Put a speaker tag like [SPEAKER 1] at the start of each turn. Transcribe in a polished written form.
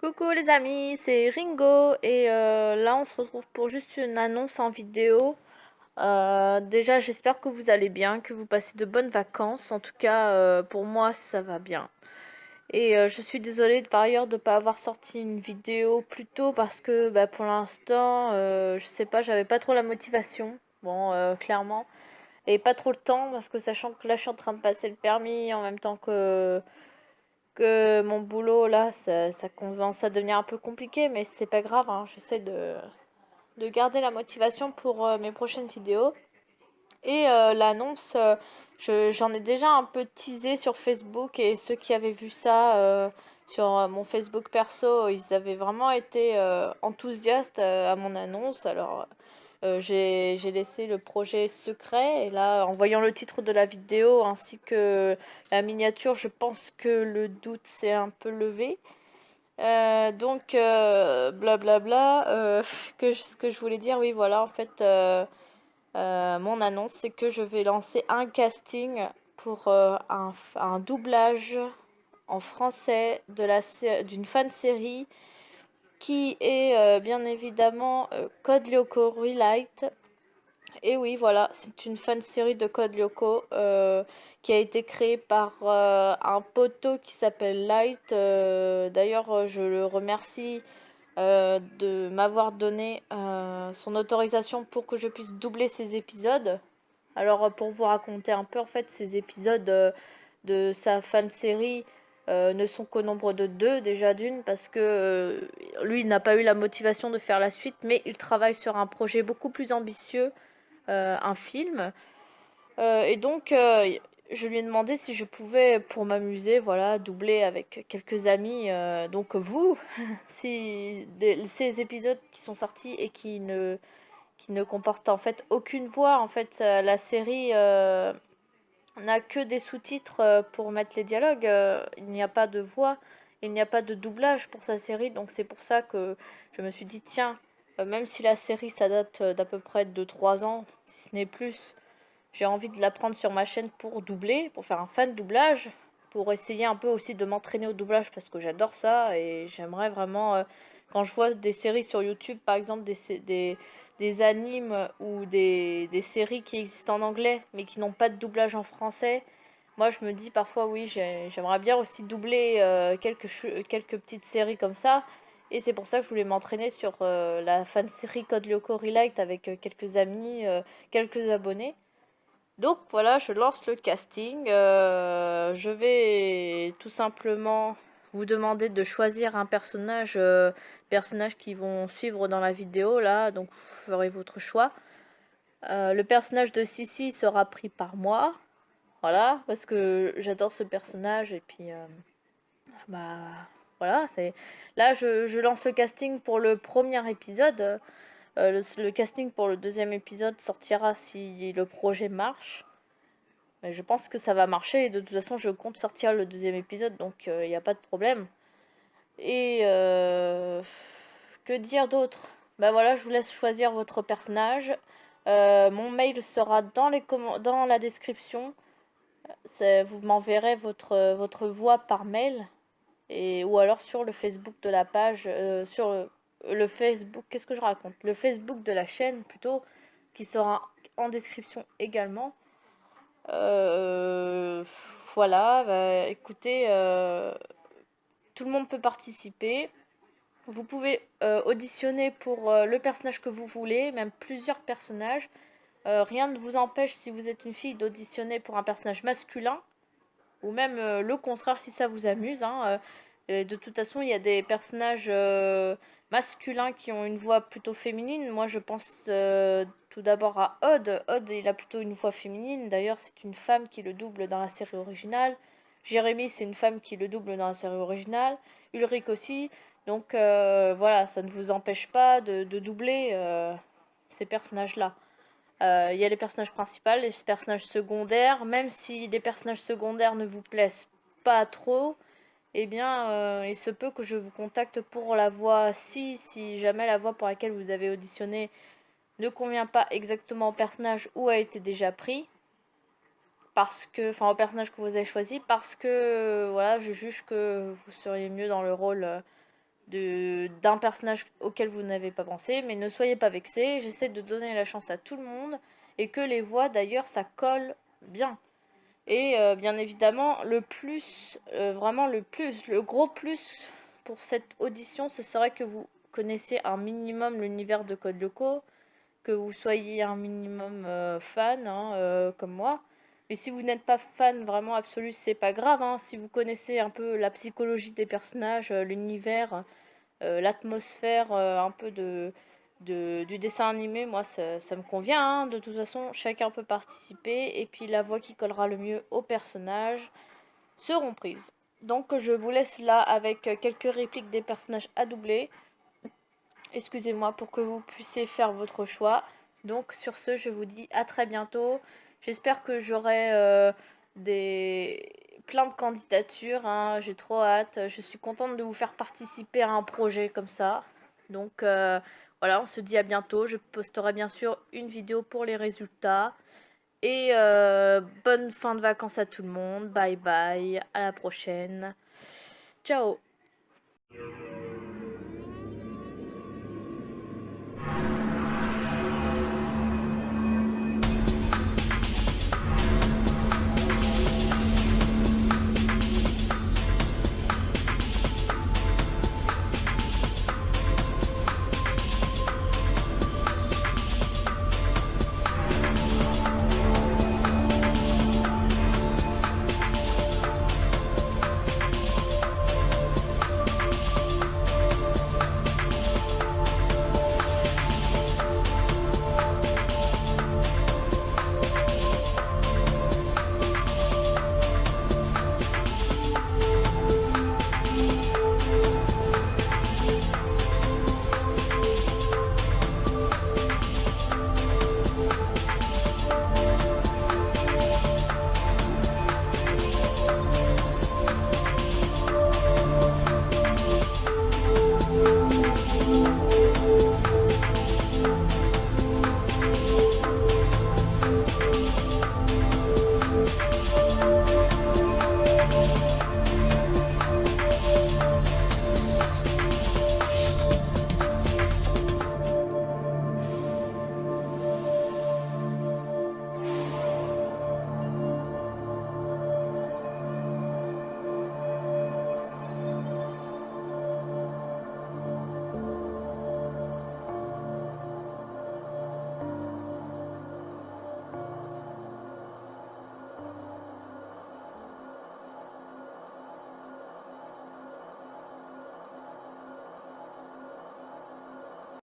[SPEAKER 1] Coucou les amis, c'est Ringo et là on se retrouve pour juste une annonce en vidéo. Déjà j'espère que vous allez bien, que vous passez de bonnes vacances. En tout cas pour moi ça va bien. Et je suis désolée par ailleurs de ne pas avoir sorti une vidéo plus tôt parce que pour l'instant je sais pas, j'avais pas trop la motivation. Bon clairement. Et pas trop le temps parce que sachant que là je suis en train de passer le permis en même temps que mon boulot là, ça commence à devenir un peu compliqué, mais c'est pas grave, hein. J'essaie de garder la motivation pour mes prochaines vidéos. Et l'annonce, j'en ai déjà un peu teasé sur Facebook et ceux qui avaient vu ça sur mon Facebook perso, ils avaient vraiment été enthousiastes à mon annonce. Alors j'ai laissé le projet secret et là, en voyant le titre de la vidéo ainsi que la miniature, je pense que le doute s'est un peu levé. Donc, blablabla, ce que je voulais dire, oui, voilà, en fait, mon annonce, c'est que je vais lancer un casting pour un doublage en français d'une fan série qui est bien évidemment Code Lyoko Relight. Et oui, voilà, c'est une fan série de Code Lyoko qui a été créée par un poteau qui s'appelle Light. D'ailleurs, je le remercie de m'avoir donné son autorisation pour que je puisse doubler ces épisodes. Alors, pour vous raconter un peu, en fait, ces épisodes de sa fan série ne sont qu'au nombre de deux, déjà d'une, parce que lui, il n'a pas eu la motivation de faire la suite, mais il travaille sur un projet beaucoup plus ambitieux, un film. Et donc, je lui ai demandé si je pouvais, pour m'amuser, voilà, doubler avec quelques amis. Donc vous, si ces épisodes qui sont sortis et qui ne comportent en fait aucune voix, en fait, la série n'a que des sous-titres pour mettre les dialogues. Il n'y a pas de voix, il n'y a pas de doublage pour sa série. Donc c'est pour ça que je me suis dit, tiens, même si la série ça date d'à peu près de 3 ans, si ce n'est plus, j'ai envie de la prendre sur ma chaîne pour doubler, pour faire un fan doublage, pour essayer un peu aussi de m'entraîner au doublage parce que j'adore ça et j'aimerais vraiment, quand je vois des séries sur YouTube, par exemple des animes ou des séries qui existent en anglais mais qui n'ont pas de doublage en français, moi je me dis parfois oui, j'aimerais bien aussi doubler quelques petites séries comme ça. Et c'est pour ça que je voulais m'entraîner sur la fan série Code Lyoko Relight avec quelques amis, quelques abonnés. Donc voilà, je lance le casting. Je vais tout simplement vous demander de choisir un personnage qui vont suivre dans la vidéo là. Donc vous ferez votre choix. Le personnage de Sissi sera pris par moi. Voilà, parce que j'adore ce personnage et puis bah voilà, c'est là je lance le casting pour le premier épisode. Le casting pour le deuxième épisode sortira si le projet marche. Mais je pense que ça va marcher et de toute façon je compte sortir le deuxième épisode donc il n'y a pas de problème. Et que dire d'autre? Bah voilà, je vous laisse choisir votre personnage. Mon mail sera dans la description. Vous m'enverrez votre voix par mail ou alors sur le Facebook de la page, sur le Facebook, qu'est-ce que je raconte? Le Facebook de la chaîne plutôt, qui sera en description également. Euh, voilà, bah, écoutez, tout le monde peut participer. Vous pouvez auditionner pour le personnage que vous voulez, même plusieurs personnages. Rien ne vous empêche, si vous êtes une fille, d'auditionner pour un personnage masculin, ou même le contraire si ça vous amuse, hein. De toute façon, il y a des personnages masculins qui ont une voix plutôt féminine. Moi, je pense tout d'abord à Odd. Odd, il a plutôt une voix féminine. D'ailleurs, c'est une femme qui le double dans la série originale. Jérémy, c'est une femme qui le double dans la série originale. Ulrich aussi. Donc voilà, ça ne vous empêche pas de doubler ces personnages-là. Il y a les personnages principaux, les personnages secondaires. Même si les personnages secondaires ne vous plaisent pas trop, eh bien, il se peut que je vous contacte pour la voix si jamais la voix pour laquelle vous avez auditionné ne convient pas exactement au personnage ou a été déjà pris. Parce que, enfin, au personnage que vous avez choisi, parce que, voilà, je juge que vous seriez mieux dans le rôle d'un personnage auquel vous n'avez pas pensé, mais ne soyez pas vexés, j'essaie de donner la chance à tout le monde, et que les voix d'ailleurs ça colle bien. Et bien évidemment, le plus, vraiment le gros plus pour cette audition, ce serait que vous connaissiez un minimum l'univers de Code Lyoko, que vous soyez un minimum fan, hein, comme moi. Mais si vous n'êtes pas fan vraiment absolu, c'est pas grave, hein. Si vous connaissez un peu la psychologie des personnages, l'univers, l'atmosphère, un peu du dessin animé, moi ça me convient, hein. De toute façon, chacun peut participer et puis la voix qui collera le mieux au personnage seront prises. Donc je vous laisse là avec quelques répliques des personnages à doubler. Excusez-moi pour que vous puissiez faire votre choix. Donc sur ce, je vous dis à très bientôt. J'espère que j'aurai des plein de candidatures, hein. J'ai trop hâte. Je suis contente de vous faire participer à un projet comme ça. Donc voilà, on se dit à bientôt. Je posterai bien sûr une vidéo pour les résultats. Et bonne fin de vacances à tout le monde. Bye bye. À la prochaine. Ciao.